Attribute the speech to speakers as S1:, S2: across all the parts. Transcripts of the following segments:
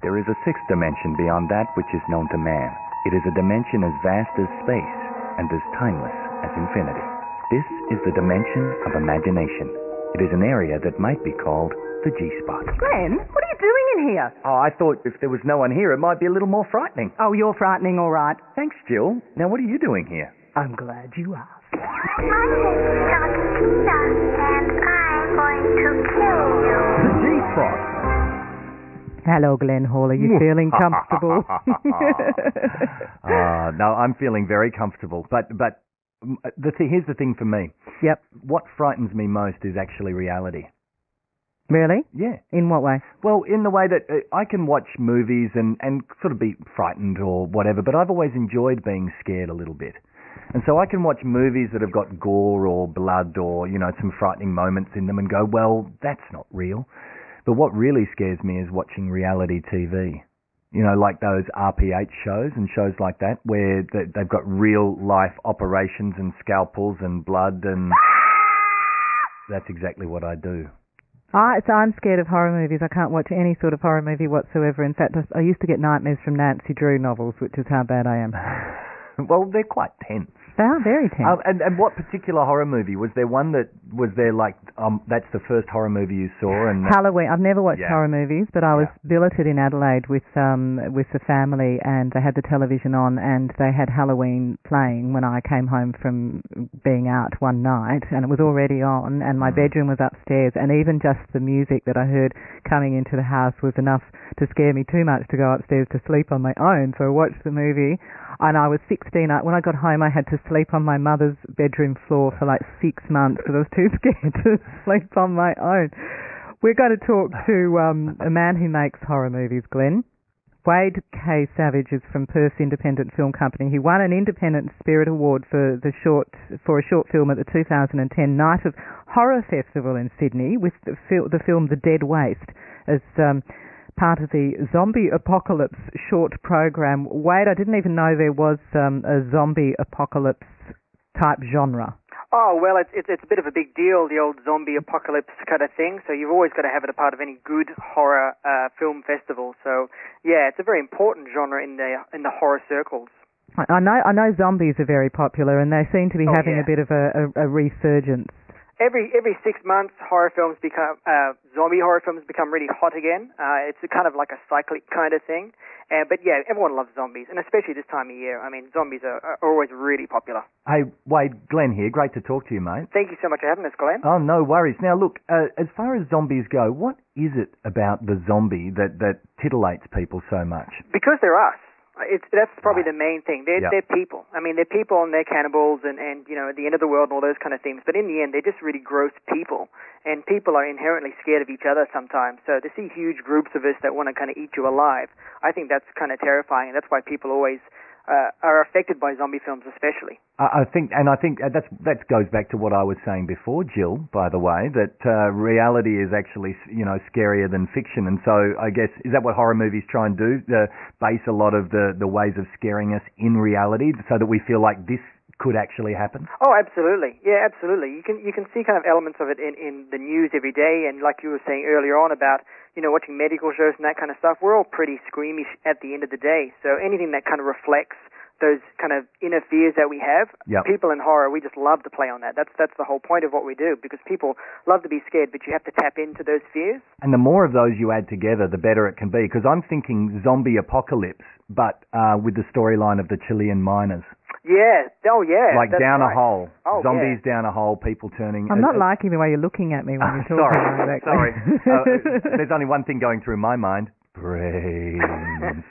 S1: There is a sixth dimension beyond that which is known to man. It is a dimension as vast as space and as timeless as infinity. This is the dimension of imagination. It is an area that might be called the G-spot.
S2: Glenn, what are you doing in here?
S1: Oh, I thought if there was no one here, it might be a little more frightening.
S2: Oh, you're frightening, all right.
S1: Thanks, Jill. Now, what are you doing here?
S2: I'm glad you asked.
S3: My name is Dr. Tina, and I'm going to kill you.
S1: The G-spot.
S2: Hello, Glenn Hall. Are you feeling comfortable?
S1: No, I'm feeling very comfortable. But here's the thing for me.
S2: Yep.
S1: What frightens me most is actually reality.
S2: Really?
S1: Yeah.
S2: In what way?
S1: Well, in the way that I can watch movies and sort of be frightened or whatever, but I've always enjoyed being scared a little bit. And so I can watch movies that have got gore or blood or, some frightening moments in them and go, well, that's not real. But what really scares me is watching reality TV. Like those RPH shows and shows like that where they've got real life operations and scalpels and blood, and that's exactly what I do.
S2: So I'm scared of horror movies. I can't watch any sort of horror movie whatsoever. In fact, I used to get nightmares from Nancy Drew novels, which is how bad I am.
S1: Well, they're quite tense.
S2: They are very tense.
S1: And what particular horror movie? Was there one that was there like, that's the first horror movie you saw? And
S2: Halloween. I've never watched horror movies, but I was billeted in Adelaide with the family, and they had the television on, and they had Halloween playing when I came home from being out one night, and it was already on, and my bedroom was upstairs, and even just the music that I heard coming into the house was enough to scare me too much to go upstairs to sleep on my own. So I watched the movie, and I was 16. When I got home, I had to sleep on my mother's bedroom floor for like 6 months because I was too scared to sleep on my own. We're going to talk to a man who makes horror movies, Glenn. Wade K. Savage is from Perth's Independent Film Company. He won an Independent Spirit Award for a short film at the 2010 Night of Horror Festival in Sydney with the film The Dead Waste as part of the Zombie Apocalypse short program. Wade, I didn't even know there was a zombie apocalypse type genre.
S4: Oh, well, it's a bit of a big deal, the old zombie apocalypse kind of thing, so you've always got to have it a part of any good horror film festival. So, yeah, it's a very important genre in the horror circles.
S2: I know zombies are very popular, and they seem to be having a bit of a resurgence.
S4: Every 6 months, zombie horror films become really hot again. It's kind of like a cyclic kind of thing. But yeah, everyone loves zombies, and especially this time of year. I mean, zombies are always really popular.
S1: Hey, Wade, Glenn here. Great to talk to you, mate.
S4: Thank you so much for having us, Glenn.
S1: Oh, no worries. Now, look, as far as zombies go, what is it about the zombie that titillates people so much?
S4: Because they're us. That's probably the main thing. They're people. I mean, they're people and they're cannibals and at the end of the world and all those kind of things. But in the end, they're just really gross people. And people are inherently scared of each other sometimes. So to see huge groups of us that want to kind of eat you alive, I think that's kind of terrifying. And that's why people always are affected by zombie films especially.
S1: I think that goes back to what I was saying before, Jill, by the way, that reality is actually, scarier than fiction. And so I guess, is that what horror movies try and do? Base a lot of the ways of scaring us in reality so that we feel like this could actually happen?
S4: Oh, absolutely. Yeah, absolutely. You can see kind of elements of it in the news every day, and like you were saying earlier on about, watching medical shows and that kind of stuff, we're all pretty squeamish at the end of the day. So anything that kind of reflects those kind of inner fears that we have, people in horror, we just love to play on that. That's the whole point of what we do, because people love to be scared, but you have to tap into those fears.
S1: And the more of those you add together, the better it can be, because I'm thinking zombie apocalypse, but with the storyline of the Chilean miners.
S4: Yeah. Oh, yeah.
S1: Like down
S4: right.
S1: a hole.
S4: Oh,
S1: Zombies down a hole, people turning...
S2: I'm not liking the way you're looking at me when you're talking like that.
S1: Sorry. There's only one thing going through my mind. Brains.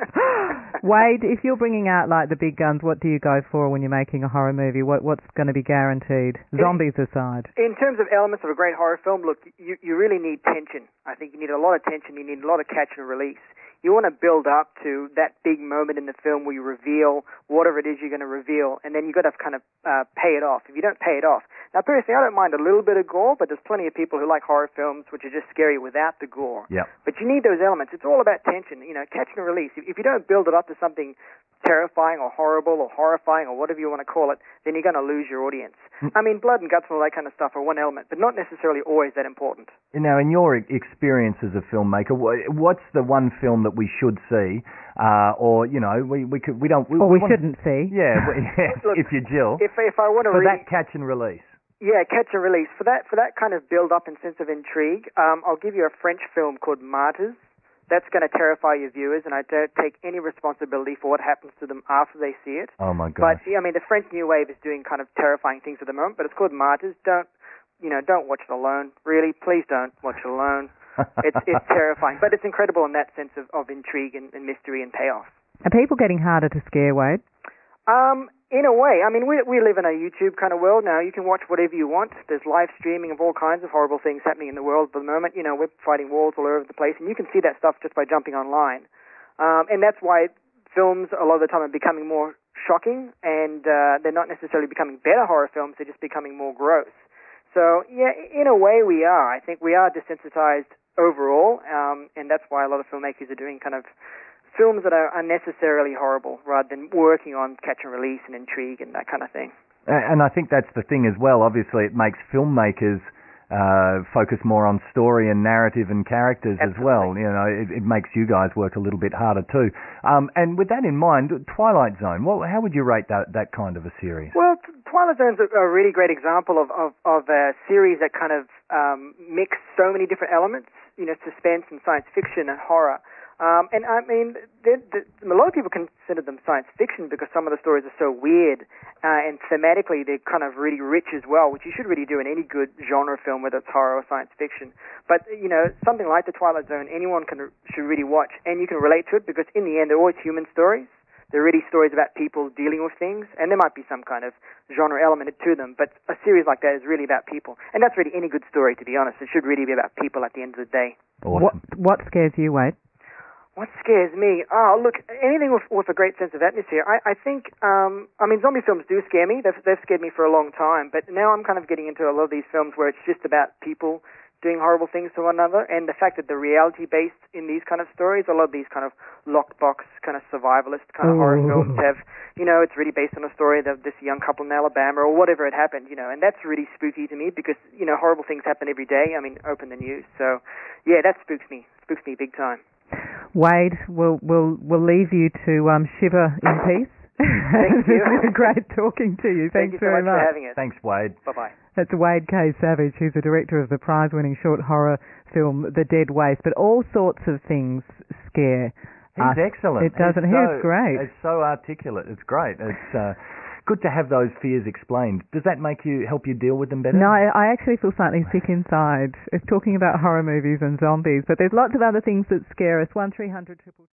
S2: Wade, if you're bringing out like the big guns, what do you go for when you're making a horror movie? What's going to be guaranteed? Zombies aside.
S4: In terms of elements of a great horror film, look, you really need tension. I think you need a lot of tension. You need a lot of catch and release. You want to build up to that big moment in the film where you reveal whatever it is you're going to reveal, and then you've got to kind of pay it off. If you don't pay it off... Now, personally, I don't mind a little bit of gore, but there's plenty of people who like horror films which are just scary without the gore.
S1: Yep.
S4: But you need those elements. It's all about tension, catch and release. If you don't build it up to something terrifying or horrible or horrifying or whatever you want to call it, then you're going to lose your audience. I mean, blood and guts and all that kind of stuff are one element, but not necessarily always that important.
S1: Now, in your experience as a filmmaker, what's the one film that that we should see, or we don't.
S2: We shouldn't see.
S1: Yeah,
S4: Look,
S1: if you're Jill.
S4: If I want to
S1: for that catch and release.
S4: Yeah, catch and release. For that kind of build up and sense of intrigue, I'll give you a French film called Martyrs. That's going to terrify your viewers, and I don't take any responsibility for what happens to them after they see it.
S1: Oh my
S4: But
S1: gosh!
S4: the French New Wave is doing kind of terrifying things at the moment. But it's called Martyrs. Don't watch it alone. Really, please don't watch it alone. It's terrifying, but it's incredible in that sense of intrigue and mystery and payoff.
S2: Are people getting harder to scare, Wade?
S4: In a way. We live in a YouTube kind of world now. You can watch whatever you want. There's live streaming of all kinds of horrible things happening in the world at the moment. We're fighting wars all over the place, and you can see that stuff just by jumping online. And that's why films a lot of the time are becoming more shocking, and they're not necessarily becoming better horror films. They're just becoming more gross. So, yeah, in a way we are. I think we are desensitized overall, and that's why a lot of filmmakers are doing kind of films that are unnecessarily horrible rather than working on catch and release and intrigue and that kind of thing.
S1: And I think that's the thing as well. Obviously, it makes filmmakers focus more on story and narrative and characters as well. It makes you guys work a little bit harder too. And with that in mind, Twilight Zone, how would you rate that kind of a series?
S4: Well, Twilight Zone's a really great example of a series that kind of mix so many different elements, suspense and science fiction and horror. And a lot of people consider them science fiction because some of the stories are so weird, and thematically they're kind of really rich as well, which you should really do in any good genre film, whether it's horror or science fiction. But, something like The Twilight Zone, anyone should really watch, and you can relate to it because in the end they're always human stories. They're really stories about people dealing with things, and there might be some kind of genre element to them, but a series like that is really about people. And that's really any good story, to be honest. It should really be about people at the end of the day.
S1: Awesome.
S2: What scares you, Wade?
S4: What scares me? Oh, look, anything with a great sense of atmosphere. I think, zombie films do scare me. They've scared me for a long time, but now I'm kind of getting into a lot of these films where it's just about people doing horrible things to one another, and the fact that the reality-based in these kind of stories, a lot of these kind of lockbox, kind of survivalist kind of horror films have, it's really based on a story of this young couple in Alabama or whatever had happened, and that's really spooky to me because, horrible things happen every day. Open the news. So, yeah, that spooks me big time.
S2: Wade, we'll leave you to shiver in peace.
S4: Thank you.
S2: It's been great talking to you.
S4: Thank you so
S2: very
S4: much for having us.
S1: Thanks, Wade.
S4: Bye-bye.
S2: That's Wade K. Savage, who's the director of the prize-winning short horror film The Dead Waste. But all sorts of things scare us.
S1: He's excellent.
S2: It doesn't. He's great.
S1: It's so articulate. It's great. It's good to have those fears explained. Does that help you deal with them better?
S2: No, I actually feel slightly sick inside. It's talking about horror movies and zombies, but there's lots of other things that scare us. 1300